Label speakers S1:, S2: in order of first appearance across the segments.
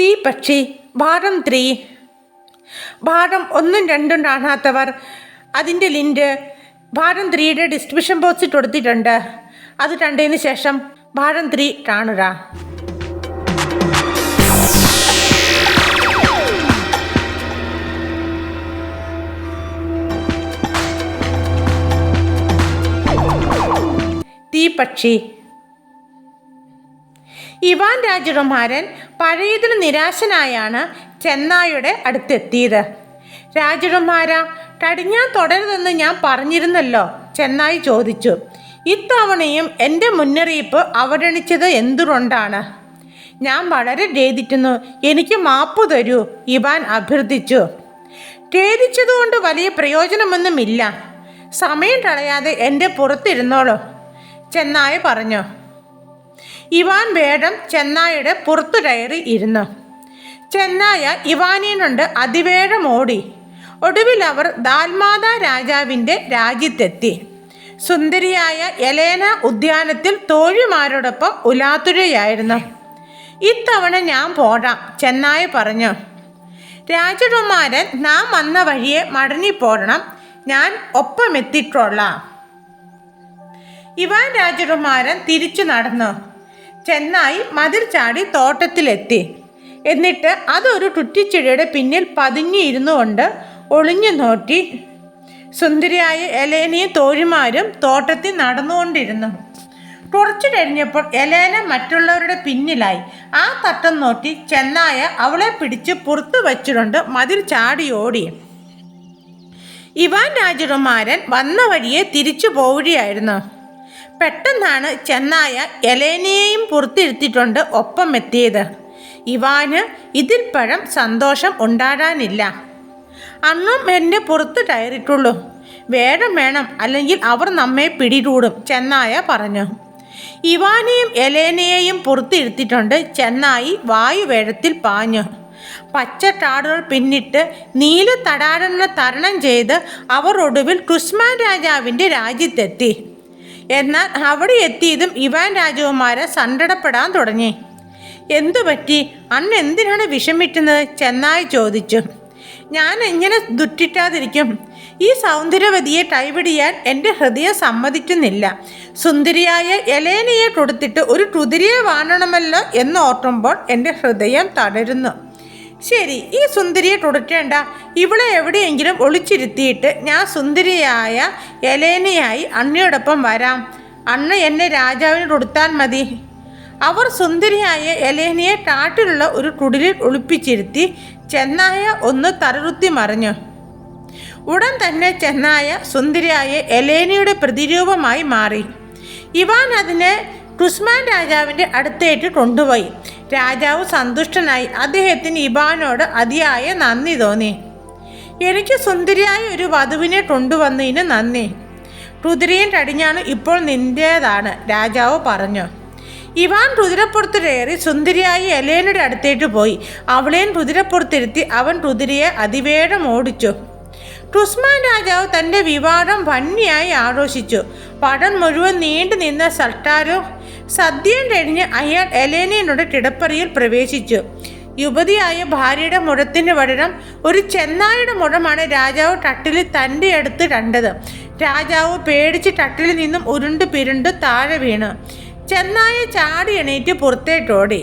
S1: തീപ്പക്ഷി ഭാഗം 3. ഭാഗം 1ഉം 2ഉം കാണാത്തവർ അതിൻ്റെ ലിങ്ക് ഭാഗം 3യുടെ ഡിസ്ക്രിപ്ഷൻ ബോക്സിൽ കൊടുത്തിട്ടുണ്ട്. അത് കണ്ടതിന് ശേഷം ഭാഗം 3 കാണുക. തീപ്പക്ഷി. ഇവാൻ രാജകുമാരൻ പഴയതിൽ നിരാശനായാണ് ചെന്നായുടെ അടുത്തെത്തിയത്. രാജകുമാര, കടിഞ്ഞാൻ തുടരുതെന്ന് ഞാൻ പറഞ്ഞിരുന്നല്ലോ, ചെന്നായി ചോദിച്ചു. ഇത്തവണയും എൻ്റെ മുന്നറിയിപ്പ് അവഗണിച്ചത് എന്തുകൊണ്ടാണ്? ഞാൻ വളരെ ഖേദിക്കുന്നു, എനിക്ക് മാപ്പ് തരൂ, ഇവാൻ അഭ്യർത്ഥിച്ചു. ഖേദിച്ചതുകൊണ്ട് വലിയ പ്രയോജനമൊന്നുമില്ല, സമയം കളയാതെ എൻ്റെ പുറത്തിരുന്നോളൂ, ചെന്നായ പറഞ്ഞു. ഇവാൻ വേഗം ചെന്നായുടെ പുറത്തു കയറി ഇരുന്നു. ചെന്നായ ഇവാനെ കൊണ്ട് അതിവേഗം ഓടി. ഒടുവിൽ അവർ ദാൽമാത രാജാവിൻ്റെ രാജ്യത്തെത്തി. സുന്ദരിയായ എലേന ഉദ്യാനത്തിൽ തോഴിമാരോടൊപ്പം ഉലാത്തുകയായിരുന്നു. ഇത്തവണ ഞാൻ പോടാം, ചെന്നായ പറഞ്ഞു. രാജകുമാരൻ നാം വന്ന വഴിയെ മടങ്ങിപ്പോടണം, ഞാൻ ഒപ്പമെത്തിക്കൊള്ളാം. ഇവാൻ രാജകുമാരൻ തിരിച്ചു നടന്നു. ചെന്നായി മതിൽ ചാടി തോട്ടത്തിലെത്തി. എന്നിട്ട് അതൊരു കുറ്റിച്ചെടിയുടെ പിന്നിൽ പതുങ്ങിയിരുന്നു കൊണ്ട് ഒളിഞ്ഞു നോക്കി. സുന്ദരിയായ എലേനയും തോഴിമാരും തോട്ടത്തിൽ നടന്നുകൊണ്ടിരുന്നു. കുറച്ചു കഴിഞ്ഞപ്പോൾ എലേന മറ്റുള്ളവരുടെ പിന്നിലായി. ആ തട്ടം നോക്കി ചെന്നായ അവളെ പിടിച്ച് പുറത്തു വച്ചുകൊണ്ട് മതിൽ ചാടി ഓടി. ഇവാൻ രാജകുമാരൻ വന്ന വഴിയെ തിരിച്ചു പോവുകയായിരുന്നു. പെട്ടെന്നാണ് ചെന്നായ എലേനയെയും പുറത്തിരുത്തിക്കൊണ്ട് ഒപ്പം എത്തിയത്. ഇവാന് ഇതിൽ പരം സന്തോഷം ഉണ്ടാകാനില്ല. അന്നും എൻ്റെ പുറത്ത് കയറിയിട്ടുള്ളൂ, വേഗം വേണം, അല്ലെങ്കിൽ അവർ നമ്മെ പിടികൂടും, ചെന്നായ പറഞ്ഞു. ഇവാനെയും എലേനയെയും പുറത്തിരുത്തിക്കൊണ്ട് ചെന്നായി വായുവേഗത്തിൽ പാഞ്ഞു. പച്ചക്കാടുകൾ പിന്നിട്ട് നീല തടാകങ്ങൾ തരണം ചെയ്ത് അവർ ഒടുവിൽ കുസ്മാൻ രാജാവിൻ്റെ രാജ്യത്തെത്തി. എന്നാൽ അവിടെ എത്തിയതും ഇവാൻ രാജകുമാരൻ സങ്കടപ്പെടാൻ തുടങ്ങി. എന്തുപറ്റി? അന്ന് എന്തിനാണ് വിഷമിക്കുന്നത്? ചെന്നായി ചോദിച്ചു. ഞാൻ എങ്ങനെ ദുഃഖിക്കാതിരിക്കും? ഈ സൗന്ദര്യവതിയെ കൈപിടിയാൻ എൻ്റെ ഹൃദയം സമ്മതിക്കുന്നില്ല. സുന്ദരിയായ എലേനയെ കൊടുത്തിട്ട് ഒരു കുതിരയെ വാങ്ങണമല്ലോ എന്നോർക്കുമ്പോൾ എൻ്റെ ഹൃദയം തളരുന്നു. ശരി, ഈ സുന്ദരിയെ കൊടുക്കേണ്ട, ഇവളെ എവിടെയെങ്കിലും ഒളിച്ചിരുത്തിയിട്ട് ഞാൻ സുന്ദരിയായ എലേനയായി അണ്ണയോടൊപ്പം വരാം. അണ്ണ എന്നെ രാജാവിന് കൊടുത്താൽ മതി. അവർ സുന്ദരിയായ എലേനയെ കാട്ടിലുള്ള ഒരു കുടിലിൽ ഒളിപ്പിച്ചിരുത്തി. ചെന്നായ ഒന്ന് തലറുത്തി മറിഞ്ഞു. ഉടൻ തന്നെ ചെന്നായ സുന്ദരിയായ എലേനയുടെ പ്രതിരൂപമായി മാറി. ഇവാൻ അതിനെ കുസ്മാൻ രാജാവിൻ്റെ അടുത്തേക്ക് കൊണ്ടുപോയി. രാജാവ് സന്തുഷ്ടനായി. അദ്ദേഹത്തിന് ഇവാനോട് അതിയായ നന്ദി തോന്നി. എനിക്ക് സുന്ദരിയായ ഒരു വധുവിനെ കൊണ്ടുവന്നതിന് നന്ദി. കുതിരയും കടിഞ്ഞാണ് ഇപ്പോൾ നിൻ്റേതാണ്, രാജാവ് പറഞ്ഞു. ഇവാൻ കുതിരപ്പുറത്ത് കയറി സുന്ദരിയായി എലേനയുടെ അടുത്തേക്ക് പോയി. അവളെയും കുതിരപ്പുറത്തിരുത്തി അവൻ കുതിരയെ അതിവേഗം ഓടിച്ചു. കുസ്മാൻ രാജാവ് തൻ്റെ വിവാഹം ഭംഗിയായി ആഘോഷിച്ചു. പടം മുഴുവൻ നീണ്ടു നിന്ന സൽക്കാരവും സദ്യയും കഴിഞ്ഞ് അയാൾ എലേനയുടെ കിടപ്പറയിൽ പ്രവേശിച്ചു. യുവതിയായ ഭാര്യയുടെ മുഴത്തിന് പകരം ഒരു ചെന്നായുടെ മുഴമാണ് രാജാവ് കട്ടിലിൽ തൻ്റെ അടുത്ത് കണ്ടത്. രാജാവ് പേടിച്ച് കട്ടിലിൽ നിന്നും ഉരുണ്ട് പിരുണ്ട് താഴെ വീണു. ചെന്നായ ചാടി എണീറ്റ് പുറത്തേക്കോടി.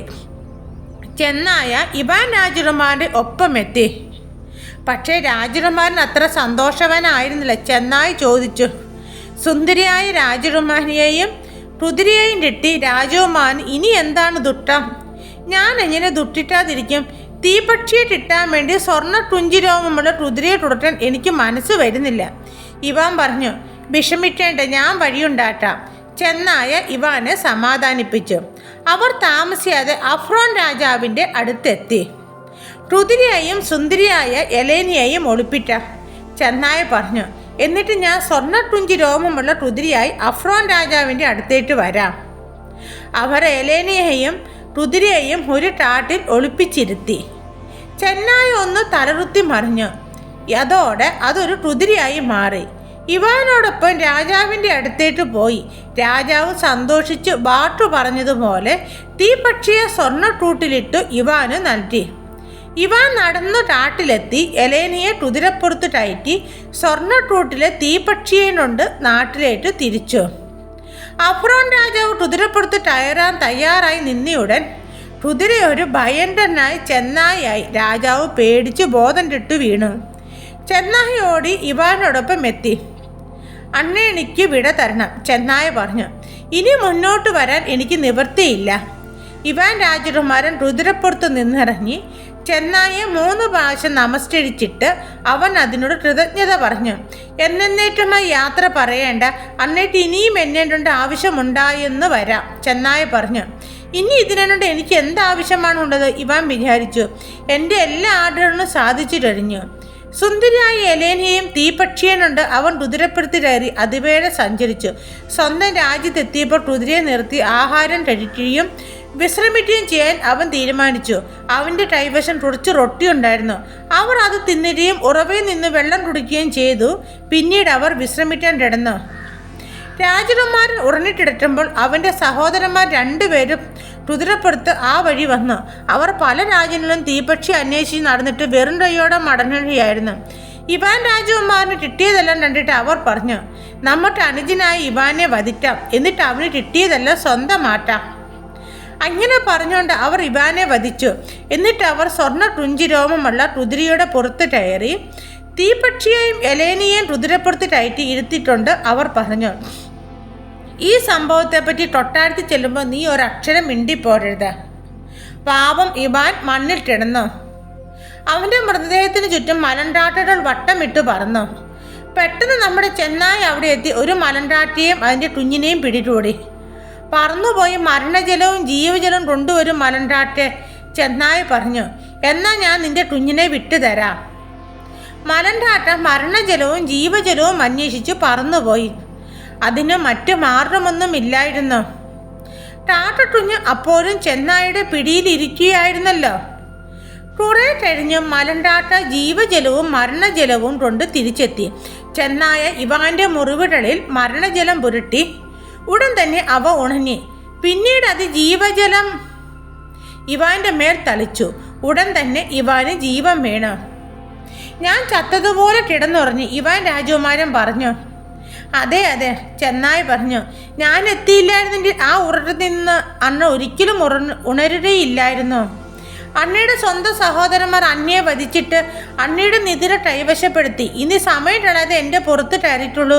S1: ചെന്നായ ഇവാൻ രാജകുമാരൻ്റെ ഒപ്പമെത്തി. പക്ഷേ രാജകുമാരൻ അത്ര സന്തോഷവാനായിരുന്നില്ല. ചെന്നായി ചോദിച്ചു. സുന്ദരിയായ രാജകുമാരിയെയും കുതിരയെയും കിട്ടി രാജകുമാരൻ ഇനി എന്താണ് ദുഃഖം? ഞാൻ എങ്ങനെ ദുഃഖിക്കാതിരിക്കും? തീപ്പക്ഷിയെ കിട്ടാൻ വേണ്ടി സ്വർണ്ണ കുഞ്ചിരോമമുള്ള കുതിരയെ തുടരാൻ എനിക്ക് മനസ്സ് വരുന്നില്ല, ഇവാൻ പറഞ്ഞു. വിഷമിക്കേണ്ട, ഞാൻ വഴിയുണ്ടാക്കാം, ചെന്നായ ഇവാനെ സമാധാനിപ്പിച്ചു. അവർ താമസിയാതെ അഫ്രോൻ രാജാവിൻ്റെ അടുത്തെത്തി. കുതിരയെയും സുന്ദരിയായ എലേനയെയും ഒളിപ്പിച്ച, ചെന്നായ പറഞ്ഞു. എന്നിട്ട് ഞാൻ സ്വർണ്ണക്കുഞ്ചി രോമമുള്ള കുതിരയായി അഫ്രോൻ രാജാവിൻ്റെ അടുത്തേക്ക് വരാം. അവർ എലേനയെയും കുതിരയെയും ഒരു കാട്ടിൽ ഒളിപ്പിച്ചിരുത്തി. ചെന്നായ ഒന്ന് തലറുത്തി മറിഞ്ഞു. അതോടെ അതൊരു കുതിരയായി മാറി. ഇവാനോടൊപ്പം രാജാവിൻ്റെ അടുത്തേക്ക് പോയി. രാജാവ് സന്തോഷിച്ച് ബാട്ടു പറഞ്ഞതുപോലെ തീപ്പക്ഷിയെ സ്വർണ്ണക്കൂട്ടിലിട്ടു ഇവാന് നൽകി. ഇവാൻ നടന്നു കാട്ടിലെത്തി എലേനയെ കുതിരപ്പുറത്ത് കയറ്റി സ്വർണ്ണക്കൂട്ടിലെ തീപ്പക്ഷിയെ കൊണ്ട് നാട്ടിലേക്ക് തിരിച്ചു. അഫ്രോൻ രാജാവ് കുതിരപ്പുറത്ത് കയറാൻ തയ്യാറായി നിന്നയുടൻ കുതിരയൊരു ഭയങ്കരനായി ചെന്നായായി. രാജാവ് പേടിച്ച് ബോധം കെട്ടു വീണു. ചെന്നായി ഓടി ഇവാനോടൊപ്പം എത്തി. അണ്ണേണിക്ക് വിട തരണം, ചെന്നായ പറഞ്ഞു. ഇനി മുന്നോട്ട് വരാൻ എനിക്ക് നിവൃത്തിയില്ല. ഇവാൻ രാജകുമാരൻ കുതിരപ്പുറത്ത് നിന്നിറങ്ങി ചെന്നായെ 3 പ്രാവശ്യം നമസ്കരിച്ചിട്ട് അവൻ അതിനോട് കൃതജ്ഞത പറഞ്ഞു. എന്നേറ്റമായി യാത്ര പറയേണ്ട, അന്നേറ്റ് ഇനിയും എന്നേണ്ട ആവശ്യമുണ്ടായെന്ന് വരാം, ചെന്നായ പറഞ്ഞു. ഇനി ഇതിനോട് എനിക്ക് എന്താവശ്യമാണുള്ളത്? ഇവാൻ വിചാരിച്ചു. എൻ്റെ എല്ലാ ആഗ്രഹങ്ങളും സാധിച്ചു കഴിഞ്ഞു. സുന്ദരിയായ എലേനയെയും തീപ്പക്ഷിയെന്നുണ്ട് അവൻ കുതിരപ്പുറത്ത് കയറി അതിവേറെ സഞ്ചരിച്ചു. സ്വന്തം രാജ്യത്തെത്തിയപ്പോൾ കുതിരയെ നിർത്തി ആഹാരം കഴിക്കുകയും വിശ്രമിക്കുകയും ചെയ്യാൻ അവൻ തീരുമാനിച്ചു. അവൻ്റെ കൈവശം കുറച്ച് റൊട്ടി ഉണ്ടായിരുന്നു. അവർ അത് തിന്നുകയും ഉറവയിൽ നിന്ന് വെള്ളം കുടിക്കുകയും ചെയ്തു. പിന്നീട് അവർ വിശ്രമിക്കാൻ കിടന്നു. രാജകുമാരൻ ഉറങ്ങിക്കിടക്കുമ്പോൾ അവൻ്റെ സഹോദരന്മാർ 2 പേരും കുതിരപ്പുറത്ത് ആ വഴി വന്നു. അവർ പല രാജ്യങ്ങളിലും തീപ്പക്ഷി അന്വേഷിച്ച് നടന്നിട്ട് വെറും കൈയോടെ മടങ്ങുകയായിരുന്നു. ഇവാൻ രാജകുമാരന് കിട്ടിയതെല്ലാം കണ്ടിട്ട് അവർ പറഞ്ഞു, നമുക്ക് അനുജനായ ഇവാനെ വധിക്കാം, എന്നിട്ട് അവന് കിട്ടിയതെല്ലാം സ്വന്തമാക്കാം. അങ്ങനെ പറഞ്ഞുകൊണ്ട് അവർ ഇവാനെ വധിച്ചു. എന്നിട്ട് അവർ സ്വർണ്ണ കുഞ്ചിരോമമുള്ള കുതിരയുടെ പുറത്ത് കയറി തീപ്പക്ഷിയെയും എലേനയെയും കുതിരപ്പുറത്ത് കയറ്റി ഇരുത്തിക്കൊണ്ട് അവർ പറഞ്ഞു, ഈ സംഭവത്തെപ്പറ്റി കൊട്ടാരത്തിൽ ചെല്ലുമ്പോൾ നീ ഒരക്ഷരം മിണ്ടിപ്പോരരുത്. പാവം ഇവാൻ മണ്ണിൽ കിടന്നു. അവൻ്റെ മൃതദേഹത്തിന് ചുറ്റും മലൻകാട്ടുകൾ വട്ടമിട്ട് പറന്നു. പെട്ടെന്ന് നമ്മുടെ ചെന്നായി അവിടെ എത്തി ഒരു മലൻകാട്ടിയെയും അതിൻ്റെ കുഞ്ഞിനെയും പിടികൂടി. പറന്നുപോയി മരണജലവും ജീവജലവും കൊണ്ടുവരും മലൻകാട്ടെ, ചെന്നായി പറഞ്ഞു. എന്നാൽ ഞാൻ നിന്റെ കുഞ്ഞിനെ വിട്ടുതരാം. മലൻകാട്ട മരണജലവും ജീവജലവും അന്വേഷിച്ച് പറന്നുപോയി. അതിന് മറ്റു മാർഗമൊന്നും ഇല്ലായിരുന്നു. കാട്ടുകുഞ്ഞ് അപ്പോഴും ചെന്നായിയുടെ പിടിയിലിരിക്കുകയായിരുന്നല്ലോ. കുറെ കഴിഞ്ഞ് മലൻകാട്ട ജീവജലവും മരണജലവും കൊണ്ട് തിരിച്ചെത്തി. ചെന്നായ ഇവാന്റെ മുറിവുകളിൽ മരണജലം പുരട്ടി. ഉടൻ തന്നെ അവ ഉണങ്ങി. പിന്നീട് അത് ജീവജലം ഇവാന്റെ മേൽ തളിച്ചു. ഉടൻ തന്നെ ഇവാന് ജീവൻ വീണു. ഞാൻ ചത്തതുപോലെ കിടന്നുറങ്ങി, ഇവാൻ രാജകുമാരൻ പറഞ്ഞു. അതെ അതെ, ചെന്നായി പറഞ്ഞു. ഞാൻ എത്തിയില്ലായിരുന്നെങ്കിൽ ആ ഉറക്കത്തിൽ നിന്ന് അന്ന് ഒരിക്കലും ഉണരുകയില്ലായിരുന്നു. അന്നയുടെ സ്വന്തം സഹോദരന്മാർ അന്നയെ വധിച്ചിട്ട് അന്നയുടെ നിധിര കൈവശപ്പെടുത്തി. ഇനി സമയം കളയാതെ എൻ്റെ പുറത്ത് കയറിയിട്ടുള്ളൂ.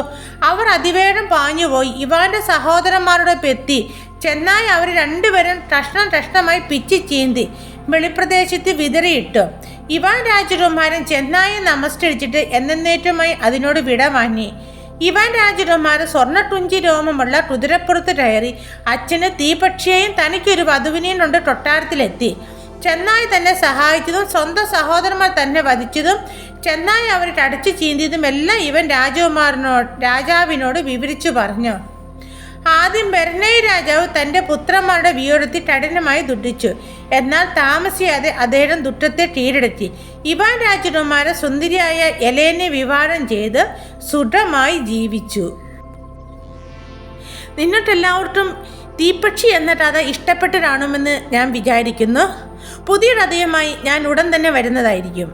S1: അവർ അതിവേഗം പാഞ്ഞുപോയി. ഇവാന്റെ സഹോദരന്മാരുടെ പെത്തി ചെന്നായി അവർ 2 പേരും കഷ്ണമായി പിച്ചി ചീന്തി വെളിപ്രദേശത്ത് വിതറിയിട്ടു. ഇവാൻ രാജകുമാരൻ ചെന്നായെ നമസ്കരിച്ചിട്ട് എന്നേറ്റമായി അതിനോട് വിട വാങ്ങി. ഇവാൻ രാജകുമാരൻ സ്വർണ്ണക്കുഞ്ചി രോമമുള്ള കുതിരപ്പുറത്ത് കയറി അച്ഛന് തീപ്പക്ഷിയെയും തനിക്കൊരു വധുവിനെയും കൊണ്ട് കൊട്ടാരത്തിലെത്തി. ചെന്നായി തന്നെ സഹായിച്ചതും സ്വന്തം സഹോദരന്മാർ തന്നെ വധിച്ചതും ചെന്നായി അവർ കടിച്ചു ചീന്തിയതും എല്ലാം ഇവൻ രാജാവിനോട് വിവരിച്ചു പറഞ്ഞു. ആദ്യം ബെർനൈ രാജാവ് തൻ്റെ പുത്രന്മാരുടെ വിയോഗത്തിൽ കഠിനമായി ദുഃഖിച്ചു. എന്നാൽ താമസിയാതെ അദ്ദേഹം ദുഃഖത്തെ കീഴടക്കി. ഇവാൻ രാജകുമാരൻ സുന്ദരിയായ എലേനെ വിവാഹം ചെയ്ത് സുഖമായി ജീവിച്ചു. നിങ്ങൾക്കെല്ലാവർക്കും തീപ്പക്ഷി എന്ന കഥ ഇഷ്ടപ്പെട്ടതാണെന്ന് ഞാൻ വിചാരിക്കുന്നു. പുതിയ കഥയുമായി ഞാൻ ഉടൻ തന്നെ വരുന്നതായിരിക്കും.